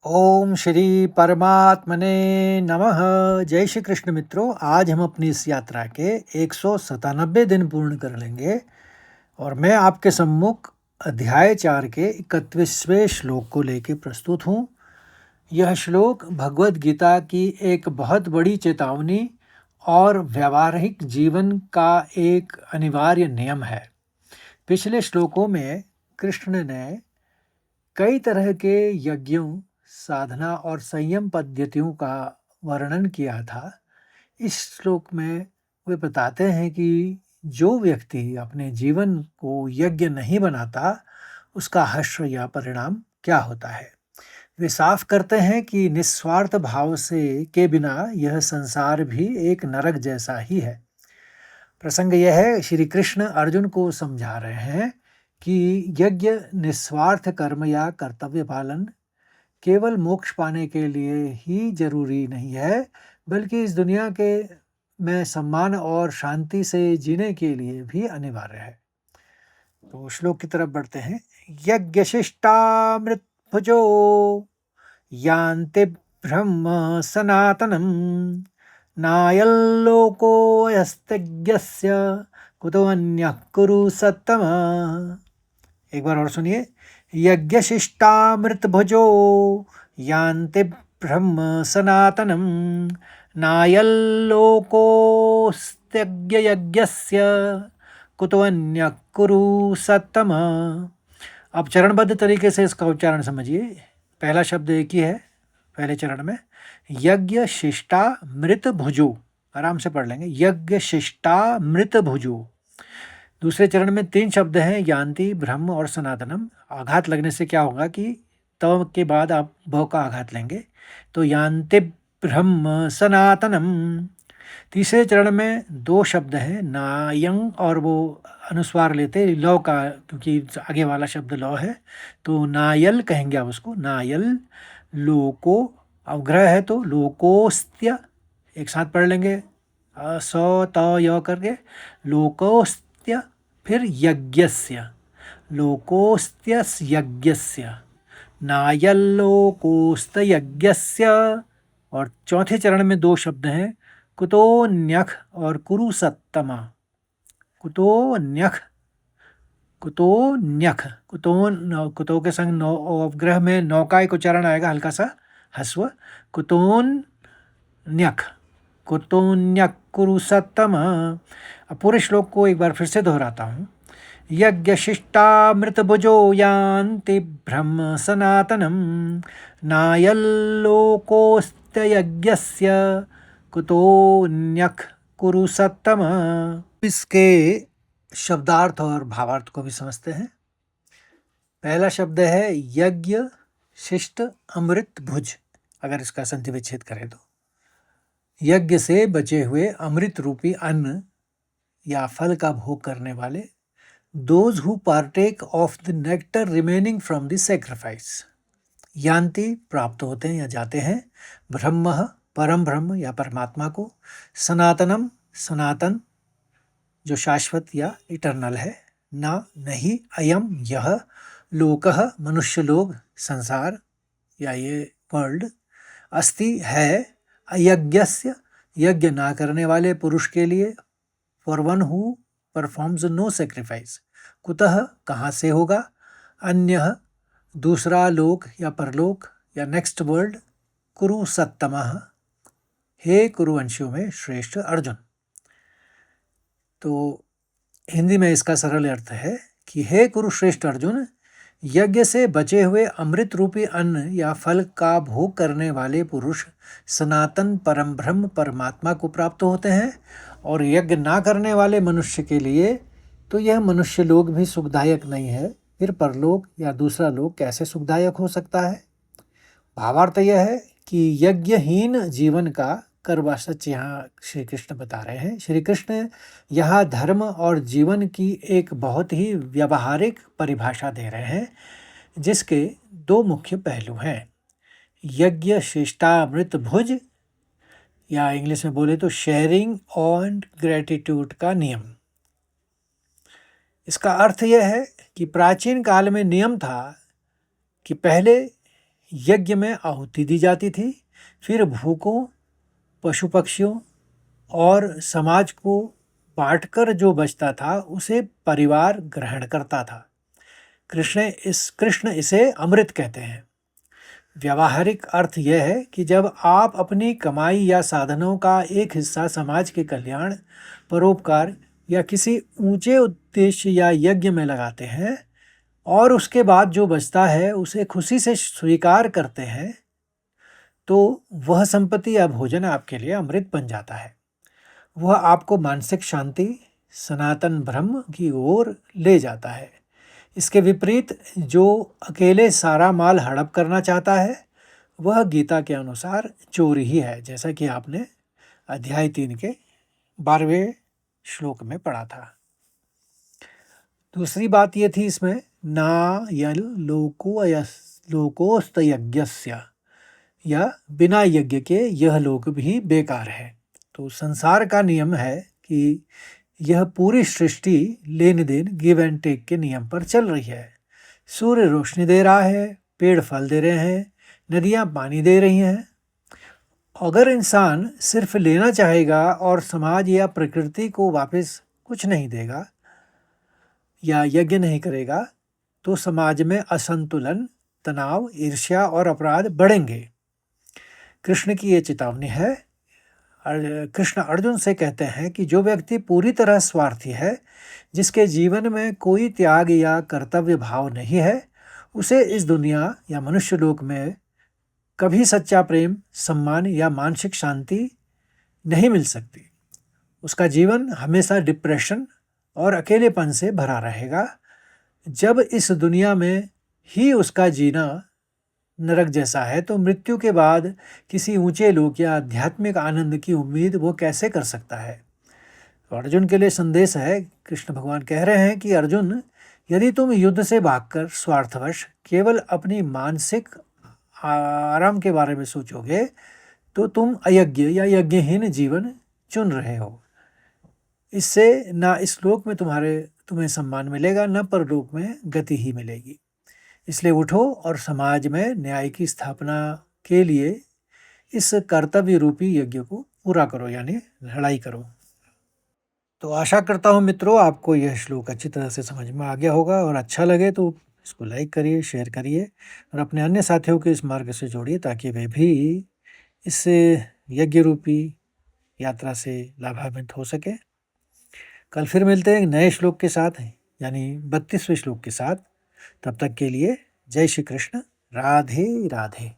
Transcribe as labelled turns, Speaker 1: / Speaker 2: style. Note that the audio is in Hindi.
Speaker 1: ओम श्री परमात्मने नमः। जय श्री कृष्ण मित्रों, आज हम अपनी इस यात्रा के 197 दिन पूर्ण कर लेंगे और मैं आपके सम्मुख अध्याय 4 के 31वें श्लोक को लेकर प्रस्तुत हूँ। यह श्लोक भगवत गीता की एक बहुत बड़ी चेतावनी और व्यावहारिक जीवन का एक अनिवार्य नियम है। पिछले श्लोकों में कृष्ण ने कई तरह के यज्ञों, साधना और संयम पद्धतियों का वर्णन किया था। इस श्लोक में वे बताते हैं कि जो व्यक्ति अपने जीवन को यज्ञ नहीं बनाता, उसका हश्र या परिणाम क्या होता है। वे साफ करते हैं कि निस्वार्थ भाव से के बिना यह संसार भी एक नरक जैसा ही है। प्रसंग यह है, श्री कृष्ण अर्जुन को समझा रहे हैं कि यज्ञ निस्वार्थ कर्म या कर्तव्य पालन केवल मोक्ष पाने के लिए ही जरूरी नहीं है, बल्कि इस दुनिया के में सम्मान और शांति से जीने के लिए भी अनिवार्य है। तो श्लोक की तरफ बढ़ते हैं। यज्ञ शिष्टामृत भुजो यान्ति ब्रह्म सनातनम नायल्लोको यस्तज्ञस्य कुतो अन्यः कुरु सत्तम। एक बार और सुनिए। यज्ञशिष्टामृत भुजो यान्ति ब्रह्म सनातनम नायल्लोकोस्त्यज्ञयज्ञस्य कुतो अन्यः कुरु सत्तम। अब चरणबद्ध तरीके से इसका उच्चारण समझिए। पहला शब्द एक ही है पहले चरण में, यज्ञ शिष्टा मृत भुजो। आराम से पढ़ लेंगे, यज्ञ शिष्टा मृत भुजो। दूसरे चरण में 3 शब्द हैं, यान्ति, ब्रह्म और सनातनम। आघात लगने से क्या होगा कि तव के बाद आप भ का आघात लेंगे, तो यान्ति ब्रह्म सनातनम। तीसरे चरण में 2 शब्द हैं, नायं, और वो अनुस्वार लेते लौ का, क्योंकि आगे वाला शब्द लौ है, तो नायल कहेंगे आप उसको, नायल। लोको अवग्रह है तो लोकोस्त्य, एक साथ पढ़ लेंगे सौ त य करके, लोकोस्त्य। फिर यज्ञस्य, लोकोस्त्यस यज्ञस्य, नायल्लोकोस्तयज्ञस्य। और चौथे चरण में 2 शब्द हैं, कुतोन्यख और कुरु सत्तमा। कुतोन्यख, कुतोन्यख, कुतो के संग नौ अवग्रह में नौ का एक उच्चारण आएगा, हल्का सा हस्व। कुतोन्यख, कुतोन्यक कुरु सत्तम। अब पूरे श्लोक को एक बार फिर से दोहराता हूँ। यज्ञ शिष्टामृत भुजो यान्ति ब्रह्म सनातनम नायल्लोकोस्त्ययज्ञस्य कुतोन्यक कुरु सत्तम। इसके शब्दार्थ और भावार्थ को भी समझते हैं। पहला शब्द है यज्ञ शिष्ट अमृत भुज। अगर इसका संधि विच्छेद करें तो यज्ञ से बचे हुए अमृत रूपी अन्न या फल का भोग करने वाले, those who partake of the nectar remaining from the sacrifice, यान्ति प्राप्त होते हैं या जाते हैं, ब्रह्म परम ब्रह्म या परमात्मा को, सनातनम सनातन जो शाश्वत या इटर्नल है, ना नहीं, अयम यह, लोकः मनुष्य लोग, संसार या ये वर्ल्ड, अस्ति है, अयज्ञस्य यज्ञ ना करने वाले पुरुष के लिए, for one who performs no sacrifice, कुतः कहाँ से होगा, अन्यः दूसरा लोक या परलोक या नेक्स्ट वर्ल्ड, कुरु सत्तमः हे कुरुवंशियों में श्रेष्ठ अर्जुन। तो हिंदी में इसका सरल अर्थ है कि हे कुरुश्रेष्ठ अर्जुन, यज्ञ से बचे हुए अमृत रूपी अन्न या फल का भोग करने वाले पुरुष सनातन परम ब्रह्म परमात्मा को प्राप्त होते हैं, और यज्ञ ना करने वाले मनुष्य के लिए तो यह मनुष्य लोक भी सुखदायक नहीं है, फिर परलोक या दूसरा लोक कैसे सुखदायक हो सकता है। भावार्थ यह है कि यज्ञहीन जीवन का करवा सच यहाँ श्री कृष्ण बता रहे हैं। श्री कृष्ण यहाँ धर्म और जीवन की एक बहुत ही व्यावहारिक परिभाषा दे रहे हैं, जिसके 2 मुख्य पहलू हैं। यज्ञ शिष्टामृत भुज, या इंग्लिश में बोले तो शेयरिंग और ग्रेटिट्यूड का नियम। इसका अर्थ यह है कि प्राचीन काल में नियम था कि पहले यज्ञ में आहुति दी जाती थी, फिर भूखों, पशु पक्षियों और समाज को बांटकर जो बचता था उसे परिवार ग्रहण करता था। कृष्ण इसे अमृत कहते हैं। व्यावहारिक अर्थ यह है कि जब आप अपनी कमाई या साधनों का एक हिस्सा समाज के कल्याण, परोपकार या किसी ऊंचे उद्देश्य या यज्ञ में लगाते हैं और उसके बाद जो बचता है उसे खुशी से स्वीकार करते हैं, तो वह संपत्ति या भोजन आपके लिए अमृत बन जाता है। वह आपको मानसिक शांति, सनातन ब्रह्म की ओर ले जाता है। इसके विपरीत जो अकेले सारा माल हड़प करना चाहता है, वह गीता के अनुसार चोरी ही है, जैसा कि आपने अध्याय 3 के 12वें श्लोक में पढ़ा था। दूसरी बात ये थी इसमें, ना यल लोकोस्त यज्ञस्य, या बिना यज्ञ के यह लोक भी बेकार है। तो संसार का नियम है कि यह पूरी सृष्टि लेन देन, गिव एंड टेक के नियम पर चल रही है। सूर्य रोशनी दे रहा है, पेड़ फल दे रहे हैं, नदियाँ पानी दे रही हैं। अगर इंसान सिर्फ लेना चाहेगा और समाज या प्रकृति को वापस कुछ नहीं देगा या यज्ञ नहीं करेगा, तो समाज में असंतुलन, तनाव, ईर्ष्या और अपराध बढ़ेंगे। कृष्ण की ये चेतावनी है। कृष्ण अर्जुन से कहते हैं कि जो व्यक्ति पूरी तरह स्वार्थी है, जिसके जीवन में कोई त्याग या कर्तव्य भाव नहीं है, उसे इस दुनिया या मनुष्य लोक में कभी सच्चा प्रेम, सम्मान या मानसिक शांति नहीं मिल सकती। उसका जीवन हमेशा डिप्रेशन और अकेलेपन से भरा रहेगा। जब इस दुनिया में ही उसका जीना नरक जैसा है, तो मृत्यु के बाद किसी ऊंचे लोक या आध्यात्मिक आनंद की उम्मीद वो कैसे कर सकता है। तो अर्जुन के लिए संदेश है, कृष्ण भगवान कह रहे हैं कि अर्जुन, यदि तुम युद्ध से भागकर स्वार्थवश केवल अपनी मानसिक आराम के बारे में सोचोगे, तो तुम अयज्ञ या यज्ञहीन जीवन चुन रहे हो। इससे ना इस लोक में तुम्हें सम्मान मिलेगा, न परलोक में गति ही मिलेगी। इसलिए उठो और समाज में न्याय की स्थापना के लिए इस कर्तव्य रूपी यज्ञ को पूरा करो, यानी लड़ाई करो। तो आशा करता हूँ मित्रों, आपको यह श्लोक अच्छी तरह से समझ में आ गया होगा, और अच्छा लगे तो इसको लाइक करिए, शेयर करिए और अपने अन्य साथियों को इस मार्ग से जोड़िए, ताकि वे भी इस यज्ञ रूपी यात्रा से लाभान्वित हो सके। कल फिर मिलते हैं एक नए श्लोक के साथ, यानी 32वें श्लोक के साथ। तब तक के लिए जय श्री कृष्ण, राधे राधे।